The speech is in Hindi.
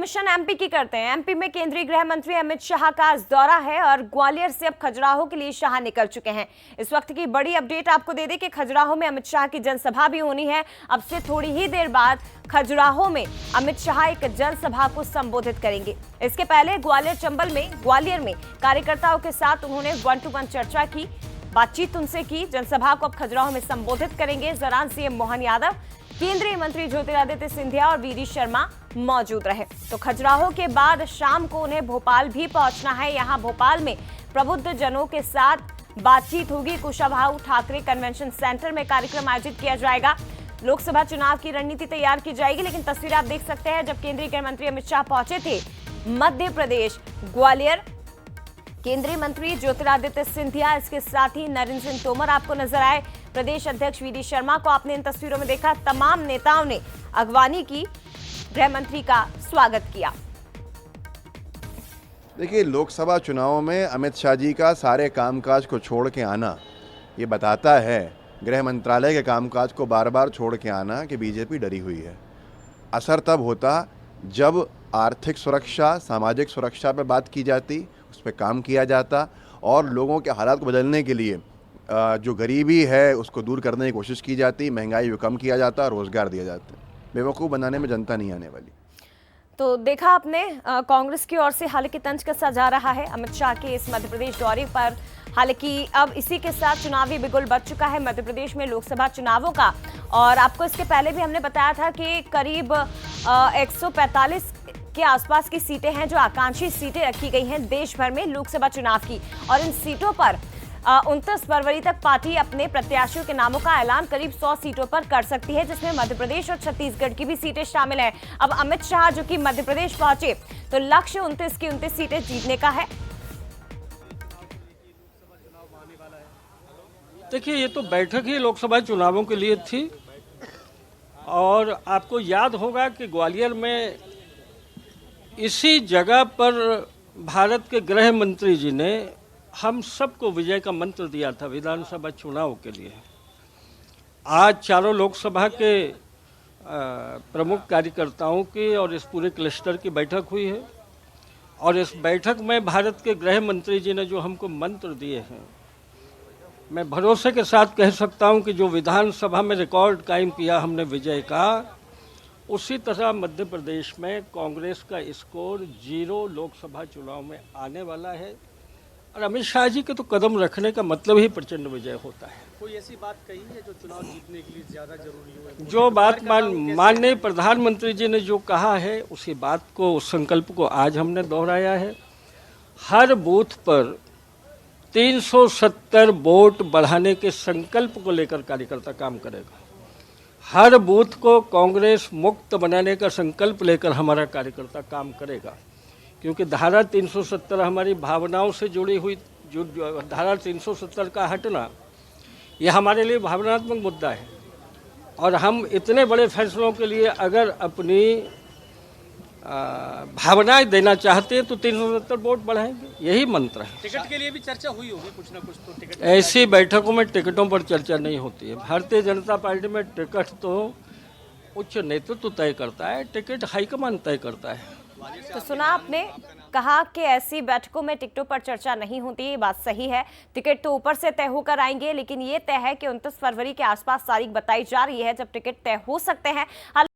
रोशन एमपी की करते हैं। एमपी में केंद्रीय गृह मंत्री अमित शाह का आज दौरा है और ग्वालियर से अब खजुराहो के लिए शाह निकल चुके हैं। इस वक्त की बड़ी अपडेट आपको दे दें कि खजुराहो में अमित शाह की जनसभा भी होनी है। अब से थोड़ी ही देर बाद खजुराहो में अमित शाह एक जनसभा को संबोधित करेंगे। इसके पहले ग्वालियर में कार्यकर्ताओं के साथ उन्होंने 1-to-1 चर्चा की, बातचीत उनसे की। जनसभा को अब खजुराहो में संबोधित करेंगे। इस दौरान सीएम मोहन यादव, केंद्रीय मंत्री ज्योतिरादित्य सिंधिया और वीडी शर्मा मौजूद रहे। तो खजुराहो के बाद शाम को उन्हें भोपाल भी पहुंचना है। यहां भोपाल में प्रबुद्ध जनों के साथ बातचीत होगी। कुशाभाऊ ठाकरे कन्वेंशन सेंटर में कार्यक्रम आयोजित किया जाएगा। लोकसभा चुनाव की रणनीति तैयार की जाएगी। लेकिन तस्वीर आप देख सकते हैं, जब केंद्रीय गृह मंत्री अमित शाह पहुंचे थे मध्य प्रदेश ग्वालियर, केंद्रीय मंत्री ज्योतिरादित्य सिंधिया, इसके साथ ही नरेंद्र सिंह तोमर आपको नजर आए। प्रदेश अध्यक्ष वीडी शर्मा को आपने इन तस्वीरों में देखा। तमाम नेताओं ने अगवानी की, गृह मंत्री का स्वागत किया। देखिए, लोकसभा चुनावों में अमित शाह जी का सारे कामकाज को छोड़ के आना ये बताता है, गृह मंत्रालय के कामकाज को बार बार छोड़ के आना, कि बीजेपी डरी हुई है। असर तब होता जब आर्थिक सुरक्षा, सामाजिक सुरक्षा पर बात की जाती, उस पर काम किया जाता और लोगों के हालात को बदलने के लिए जो गरीबी है उसको दूर करने की कोशिश की जाती, महंगाई को कम किया जाता, रोजगार दिया जाता। बेवकूफ़ बनाने में जनता नहीं आने वाली। तो देखा आपने, कांग्रेस की ओर से हालांकि तंज कसा जा रहा है अमित शाह के इस मध्य प्रदेश दौरे पर। हालांकि अब इसी के साथ चुनावी बिगुल बज चुका है मध्य प्रदेश में लोकसभा चुनावों का। और आपको इसके पहले भी हमने बताया था कि करीब 145 के आसपास की सीटें हैं जो आकांक्षी सीटें रखी गई हैं देश भर में लोकसभा चुनाव की। और इन सीटों पर 29 फरवरी तक पार्टी अपने प्रत्याशियों के नामों का ऐलान करीब 100 सीटों पर कर सकती है, जिसमें मध्य प्रदेश और छत्तीसगढ़ की भी सीटें शामिल हैं। अब अमित शाह जो कि मध्य प्रदेश पहुंचे, तो लक्ष्य 29 की 29 सीटें जीतने का है। देखिए, ये तो बैठक ही लोकसभा चुनावों के लिए थी। और आपको याद होगा कि ग्वालियर में इसी जगह पर भारत के गृह मंत्री जी ने हम सबको विजय का मंत्र दिया था विधानसभा चुनाव के लिए। आज चारों लोकसभा के प्रमुख कार्यकर्ताओं की और इस पूरे क्लस्टर की बैठक हुई है। और इस बैठक में भारत के गृह मंत्री जी ने जो हमको मंत्र दिए हैं, मैं भरोसे के साथ कह सकता हूं कि जो विधानसभा में रिकॉर्ड कायम किया हमने विजय का, उसी तरह मध्य प्रदेश में कांग्रेस का स्कोर 0 लोकसभा चुनाव में आने वाला है। और अमित शाह जी के तो कदम रखने का मतलब ही प्रचंड विजय होता है। कोई ऐसी बात कही है जो चुनाव जीतने के लिए ज़्यादा जरूरी है? जो बात माननीय प्रधानमंत्री जी ने जो कहा है, उसी बात को, उस संकल्प को आज हमने दोहराया है। हर बूथ पर 370 वोट बढ़ाने के संकल्प को लेकर कार्यकर्ता काम करेगा। हर बूथ को कांग्रेस मुक्त बनाने का संकल्प लेकर हमारा कार्यकर्ता काम करेगा। क्योंकि धारा 370 हमारी भावनाओं से जुड़ी हुई, जो धारा 370 का हटना, यह हमारे लिए भावनात्मक मुद्दा है। और हम इतने बड़े फैसलों के लिए अगर अपनी भावनाएं देना चाहते हैं तो 370 वोट बढ़ाएंगे, यही मंत्र है। टिकट के लिए भी चर्चा हुई होगी कुछ ना कुछ तो? टिकट ऐसी बैठकों में टिकटों पर चर्चा नहीं होती है। भारतीय जनता पार्टी में टिकट तो उच्च नेतृत्व तय करता है, टिकट हाईकमान तय करता है। तो सुना आपने, कहा कि ऐसी बैठकों में टिकटों पर चर्चा नहीं होती, ये बात सही है। टिकट तो ऊपर से तय होकर आएंगे, लेकिन ये तय है कि 29 फरवरी के आसपास तारीख बताई जा रही है जब टिकट तय हो सकते हैं।